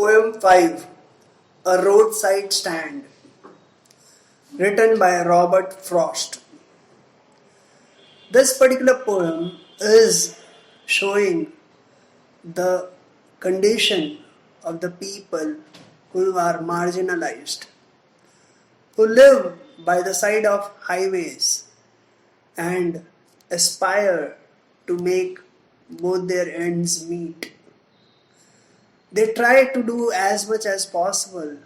Poem 5, A Roadside Stand, written by Robert Frost. This particular poem is showing the condition of the people who are marginalized, who live by the side of highways and aspire to make both their ends meet. They try to do as much as possible,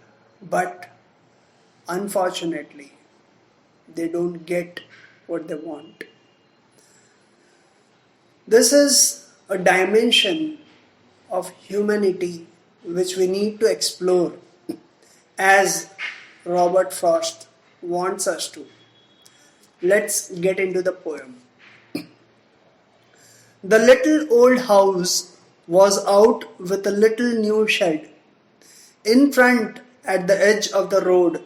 but unfortunately, they don't get what they want. This is a dimension of humanity which we need to explore as Robert Frost wants us to. Let's get into the poem. The little old house was out with a little new shed in front at the edge of the road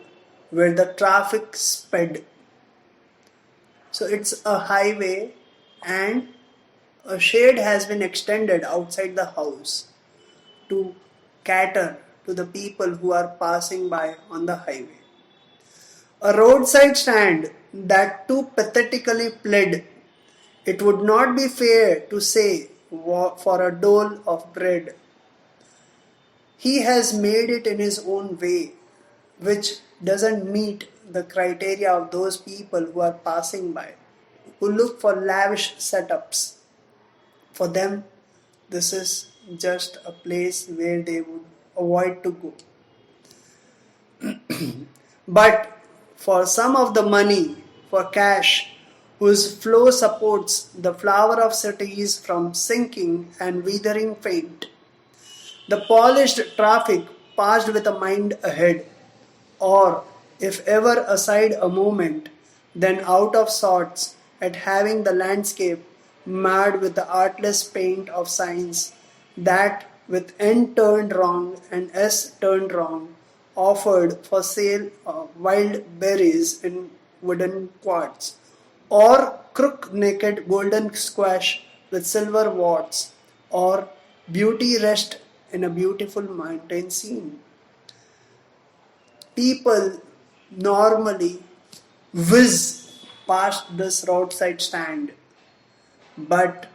where the traffic sped. So it's a highway and a shade has been extended outside the house to cater to the people who are passing by on the highway. A roadside stand that too pathetically pled, "It would not be fair to say for a dole of bread." He has made it in his own way, which doesn't meet the criteria of those people who are passing by, who look for lavish setups. For them, this is just a place where they would avoid to go. But for some of the money, for cash, whose flow supports the flower of cities from sinking and withering faint, the polished traffic passed with a mind ahead, or if ever aside a moment, then out of sorts at having the landscape marred with the artless paint of signs that with N turned wrong and S turned wrong offered for sale wild berries in wooden quads, or crook-naked golden squash with silver warts, or beauty rest in a beautiful mountain scene. People normally whiz past this roadside stand, but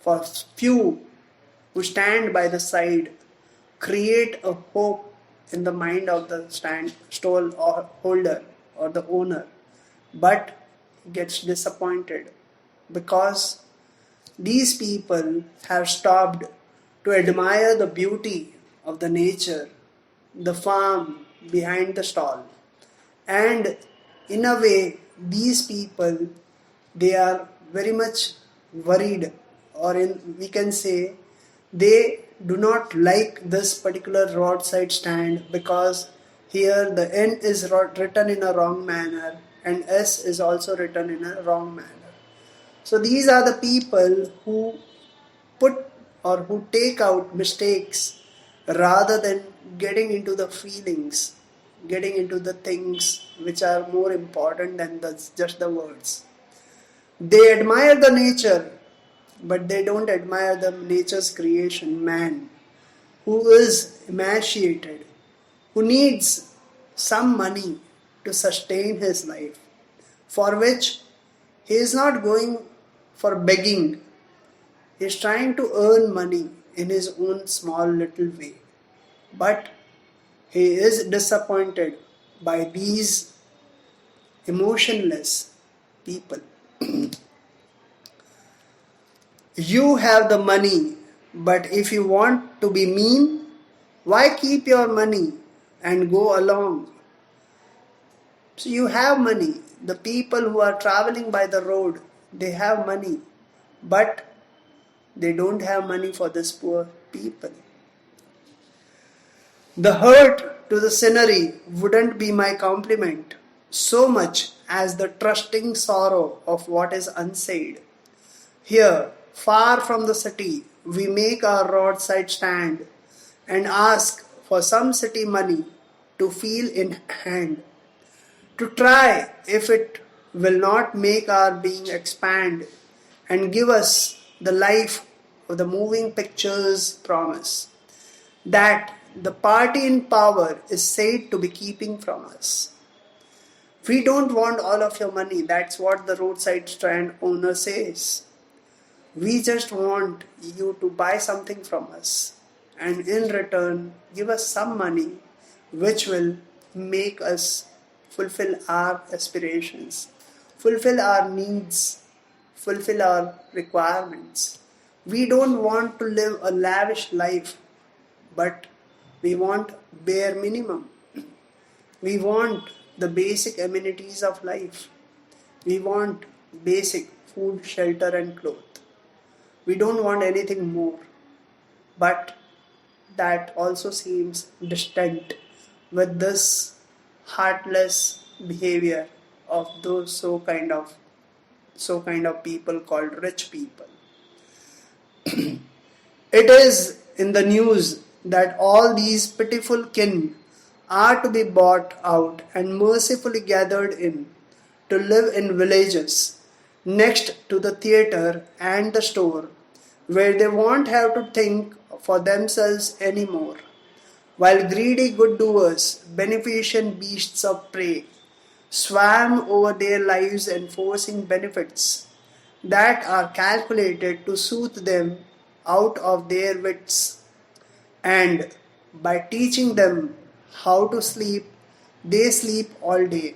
for few who stand by the side, create a hope in the mind of the stall or holder or the owner, but gets disappointed because these people have stopped to admire the beauty of the nature, the farm behind the stall. And in a way, these people, they are very much worried, or we can say they do not like this particular roadside stand because here the N is written in a wrong manner and S is also written in a wrong manner. So these are the people who put or who take out mistakes rather than getting into the feelings, getting into the things which are more important than just the words. They admire the nature, but they don't admire the nature's creation, man, who is emaciated, who needs some money to sustain his life, for which he is not going for begging. He is trying to earn money in his own small little way. But he is disappointed by these emotionless people. You have the money, but if you want to be mean, why keep your money and go along? So you have money. The people who are traveling by the road, they have money, but they don't have money for this poor people. The hurt to the scenery wouldn't be my compliment so much as the trusting sorrow of what is unsaid. Here, far from the city, we make our roadside stand and ask for some city money to feel in hand, to try if it will not make our being expand and give us the life of the moving pictures promise. that the party in power is said to be keeping from us. We don't want all of your money, that's what the roadside stand owner says. We just want you to buy something from us and in return give us some money which will make us fulfill our aspirations, fulfill our needs, fulfill our requirements. We don't want to live a lavish life, but we want bare minimum. We want the basic amenities of life. We want basic food, shelter, and clothes. We don't want anything more. But that also seems distant with this heartless behavior of those so kind of people called rich people. It is in the news that all these pitiful kin are to be bought out and mercifully gathered in to live in villages next to the theatre and the store where they won't have to think for themselves anymore, while greedy good doers, beneficent beasts of prey, swam over their lives enforcing benefits that are calculated to soothe them out of their wits, and by teaching them how to sleep, they sleep all day,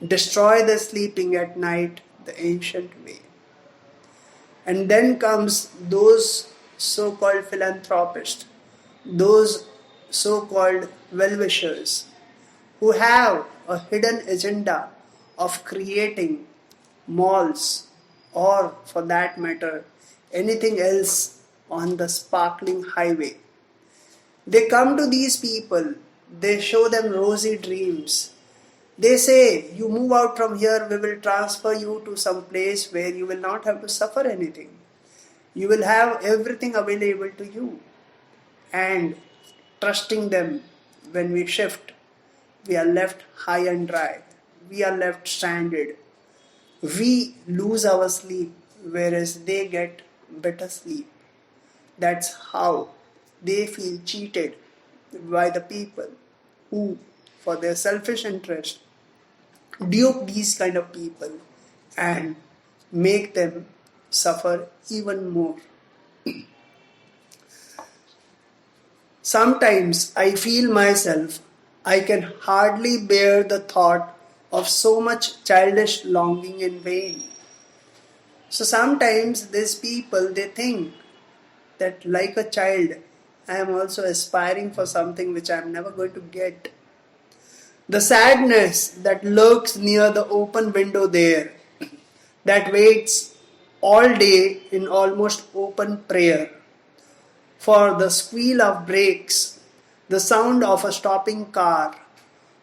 destroy the sleeping at night the ancient way. And then comes those so-called philanthropists, those so-called well-wishers who have a hidden agenda of creating malls or for that matter anything else on the sparkling highway. They come to these people, they show them rosy dreams. They say, you move out from here, we will transfer you to some place where you will not have to suffer anything. You will have everything available to you. And trusting them, when we shift, we are left high and dry. We are left stranded. We lose our sleep, whereas they get better sleep. That's how they feel cheated by the people who, for their selfish interest, dupe these kind of people and make them suffer even more. Sometimes I feel myself, I can hardly bear the thought of so much childish longing in vain. So sometimes these people, they think that like a child, I am also aspiring for something which I am never going to get. The sadness that lurks near the open window there, that waits all day in almost open prayer for the squeal of brakes, the sound of a stopping car,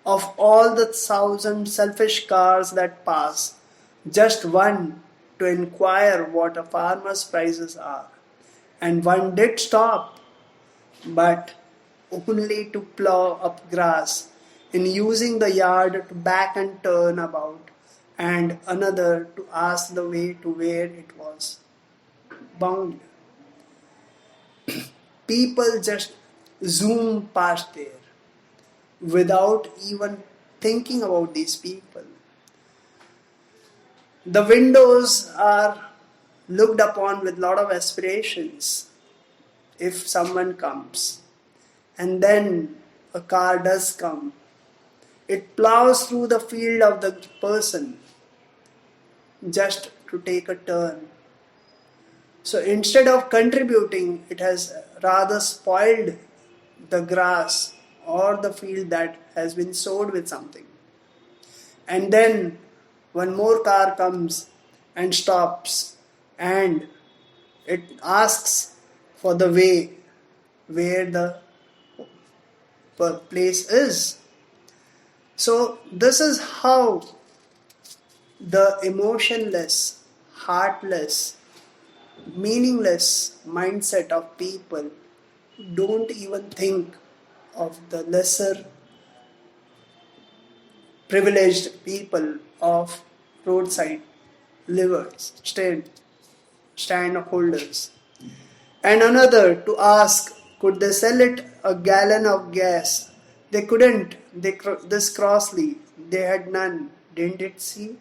of all the thousand selfish cars that pass, just one to inquire what a farmer's prices are. And one did stop, but only to plough up grass, in using the yard to back and turn about, and another to ask the way to where it was bound. People just zoom past there without even thinking about these people. The windows are looked upon with lot of aspirations if someone comes. And then a car does come. It plows through the field of the person just to take a turn. So instead of contributing, it has rather spoiled the grass or the field that has been sowed with something. And then one more car comes and stops and it asks for the way where the place is. So this is how the emotionless, heartless, meaningless mindset of people don't even think of the lesser privileged people of roadside livers, stand holders. And another to ask Could they sell it a gallon of gas? They couldn't. This crossly. They had none. Didn't it see?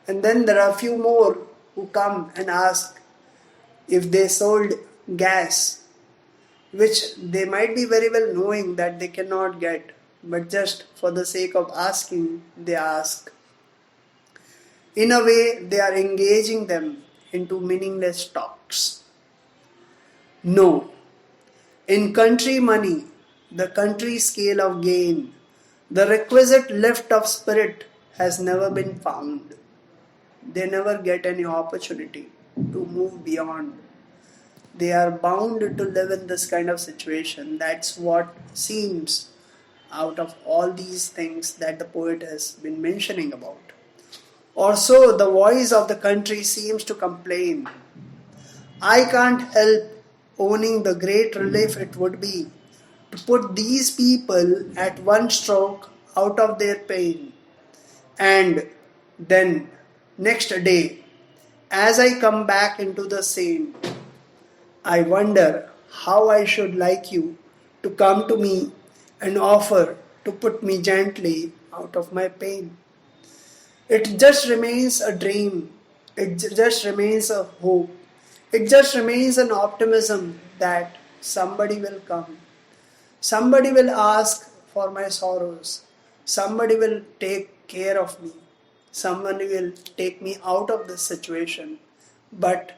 And then there are a few more who come and ask if they sold gas, which they might be very well knowing that they cannot get, but just for the sake of asking, they ask. In a way, they are engaging them into meaningless talks. No. In country money, the country scale of gain, the requisite lift of spirit has never been found. They never get any opportunity to move beyond. They are bound to live in this kind of situation. That's what seems out of all these things that the poet has been mentioning about. Also, the voice of the country seems to complain. I can't help owning the great relief it would be to put these people at one stroke out of their pain. And then, next day, as I come back into the same, I wonder how I should like you to come to me and offer to put me gently out of my pain. It just remains a dream. It just remains a hope. It just remains an optimism that somebody will come. Somebody will ask for my sorrows. Somebody will take care of me. Somebody will take me out of this situation. But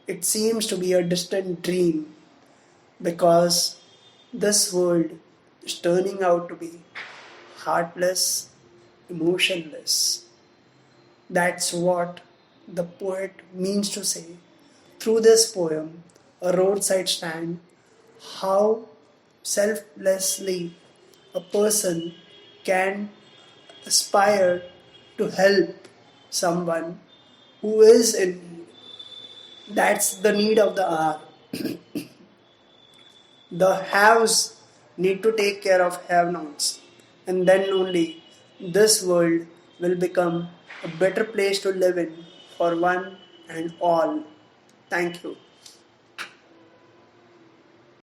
it seems to be a distant dream because this world is turning out to be heartless, emotionless. That's what the poet means to say through this poem, A Roadside Stand, how selflessly a person can aspire to help someone who is in need. That's the need of the hour. The haves need to take care of have-nots, and then only this world will become a better place to live in for one and all. Thank you.